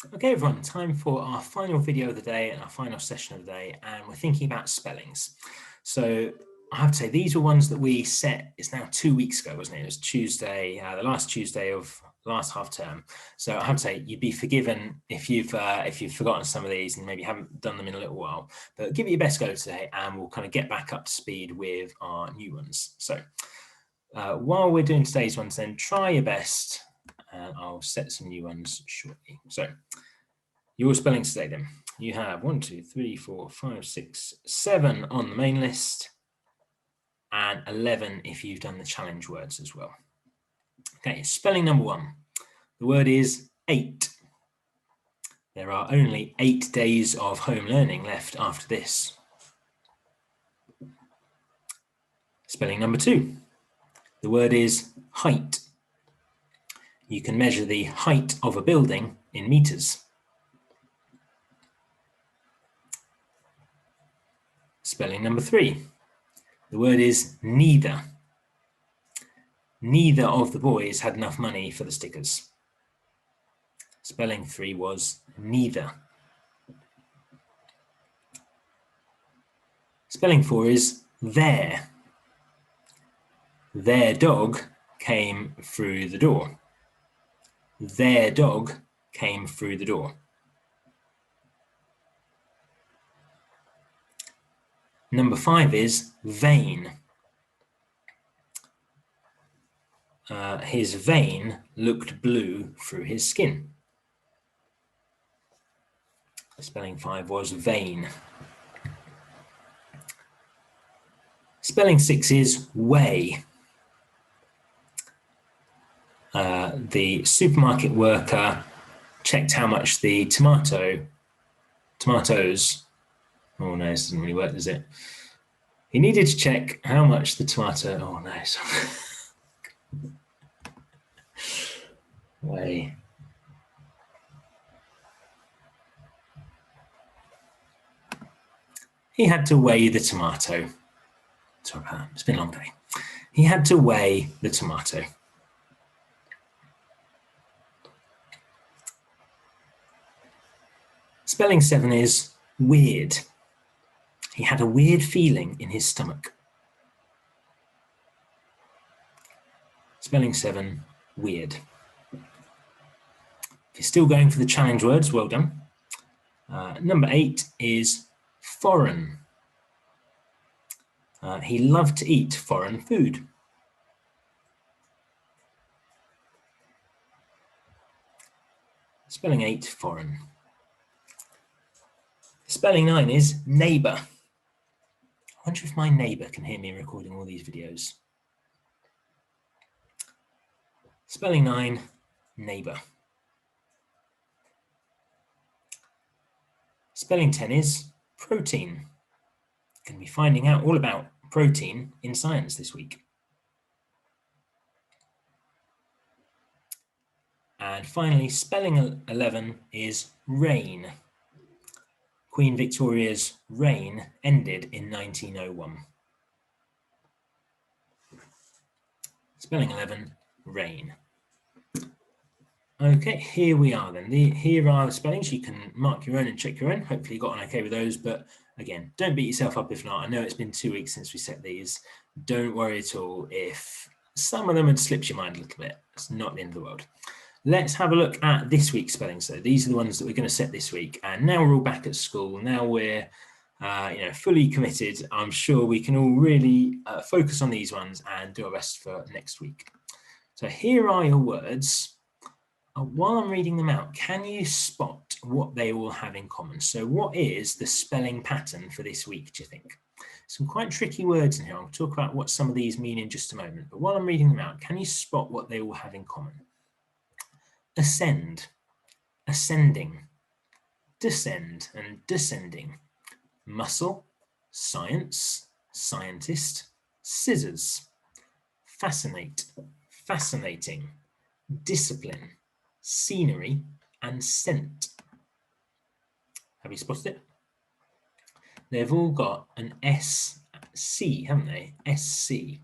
Okay, everyone, time for our final video of the day and our final session of the day, and we're thinking about spellings. So I have to say, these were ones that we set, it's now 2 weeks ago, wasn't it? It was Tuesday, the last Tuesday of last half term. So I have to say, you'd be forgiven if you've forgotten some of these and maybe haven't done them in a little while, but give it your best go today and we'll kind of get back up to speed with our new ones. So while we're doing today's ones, then try your best. And I'll set some new ones shortly. So your spellings today then. You have 1, 2, 3, 4, 5, 6, 7 on the main list, and 11 if you've done the challenge words as well. Okay, spelling number 1. The word is 8. There are only 8 days of home learning left after this. Spelling number 2. The word is height. You can measure the height of a building in meters. Spelling number 3. The word is neither. Neither of the boys had enough money for the stickers. Spelling 3 was neither. Spelling 4 is their. Their dog came through the door. Their dog came through the door. Number 5 is vein. His vein looked blue through his skin. Spelling 5 was vein. Spelling 6 is weigh. The supermarket worker checked how much the tomatoes, oh no, this doesn't really work, does it? He needed to check how much the tomato, oh no, weigh. He had to weigh the tomato. Sorry about that, it's been a long day. He had to weigh the tomato. Spelling 7 is weird. He had a weird feeling in his stomach. Spelling 7, weird. If you're still going for the challenge words, well done. Number 8 is foreign. He loved to eat foreign food. Spelling 8, foreign. Spelling 9 is neighbour. I wonder if my neighbour can hear me recording all these videos. Spelling 9, neighbour. Spelling 10 is protein. Going to be finding out all about protein in science this week. And finally, spelling 11 is reign. Queen Victoria's reign ended in 1901. Spelling 11, reign. Okay, here we are then. Here are the spellings. You can mark your own and check your own. Hopefully you got on okay with those, but again, don't beat yourself up if not. I know it's been 2 weeks since we set these. Don't worry at all if some of them had slipped your mind a little bit. It's not the end of the world. Let's have a look at this week's spellings. So these are the ones that we're going to set this week. And now we're all back at school. Now we're fully committed. I'm sure we can all really focus on these ones and do our best for next week. So here are your words. While I'm reading them out, can you spot what they all have in common? So what is the spelling pattern for this week, do you think? Some quite tricky words in here. I'll talk about what some of these mean in just a moment. But while I'm reading them out, can you spot what they all have in common? Ascend, ascending, descend and descending, muscle, science, scientist, scissors, fascinate, fascinating, discipline, scenery and scent. Have you spotted it? They've all got an SC, haven't they? SC.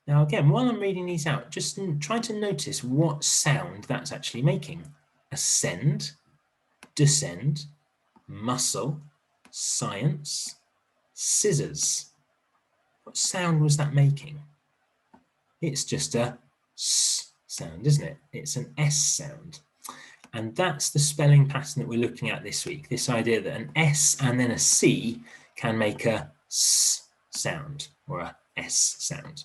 Now, again, while I'm reading these out, just try to notice what sound that's actually making. Ascend, descend, muscle, science, scissors. What sound was that making? It's just a S sound, isn't it? It's an S sound. And that's the spelling pattern that we're looking at this week. This idea that an S and then a C can make a S sound or a S sound.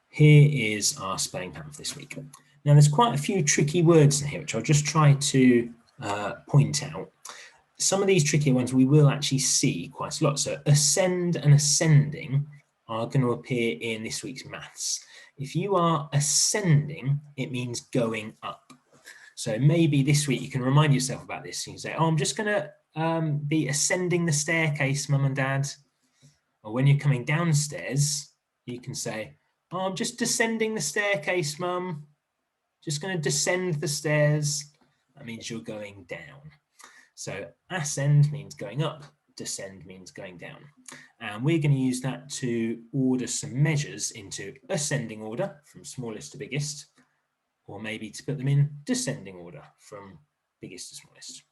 Here is our spelling pattern for this week. Now, there's quite a few tricky words in here, which I'll just try to point out. Some of these trickier ones we will actually see quite a lot. So ascend and ascending are going to appear in this week's maths. If you are ascending, it means going up. So maybe this week you can remind yourself about this. You can say, oh, I'm just going to be ascending the staircase, Mum and Dad. Or when you're coming downstairs, you can say, oh, I'm just descending the staircase, Mum. Just going to descend the stairs. That means you're going down. So ascend means going up, descend means going down. And we're going to use that to order some measures into ascending order from smallest to biggest, or maybe to put them in descending order from biggest to smallest.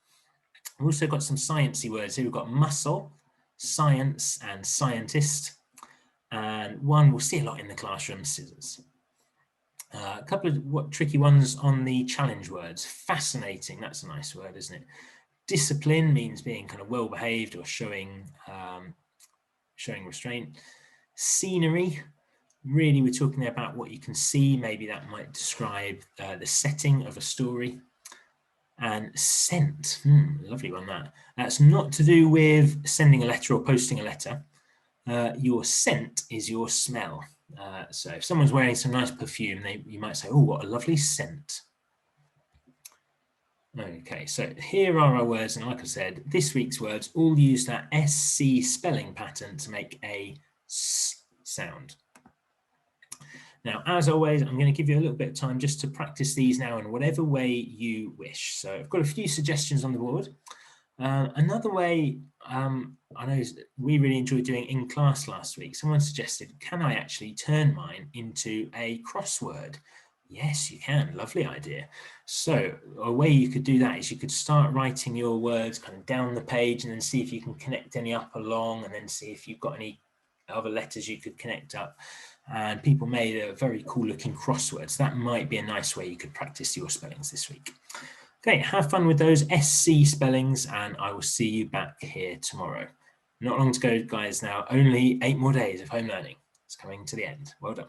We've also got some sciencey words here. We've got muscle, science, and scientist. And one we'll see a lot in the classroom, scissors. A couple of tricky ones on the challenge words. Fascinating, that's a nice word, isn't it? Discipline means being kind of well-behaved or showing restraint. Scenery, really we're talking about what you can see. Maybe that might describe the setting of a story. And scent, lovely one that. That's not to do with sending a letter or posting a letter. Your scent is your smell. So if someone's wearing some nice perfume, you might say, oh, what a lovely scent. Okay, so here are our words, and like I said, this week's words all use that SC spelling pattern to make a S sound. Now, as always, I'm going to give you a little bit of time just to practice these now in whatever way you wish. So I've got a few suggestions on the board. Another way I know we really enjoyed doing in class last week, someone suggested, can I actually turn mine into a crossword? Yes, you can. Lovely idea. So a way you could do that is you could start writing your words kind of down the page and then see if you can connect any up along, and then see if you've got any other letters you could connect up. And people made a very cool looking crosswords. That might be a nice way you could practice your spellings this week. Okay, have fun with those SC spellings, and I will see you back here tomorrow. Not long to go, guys, now. Only 8 more days of home learning. It's coming to the end. Well done.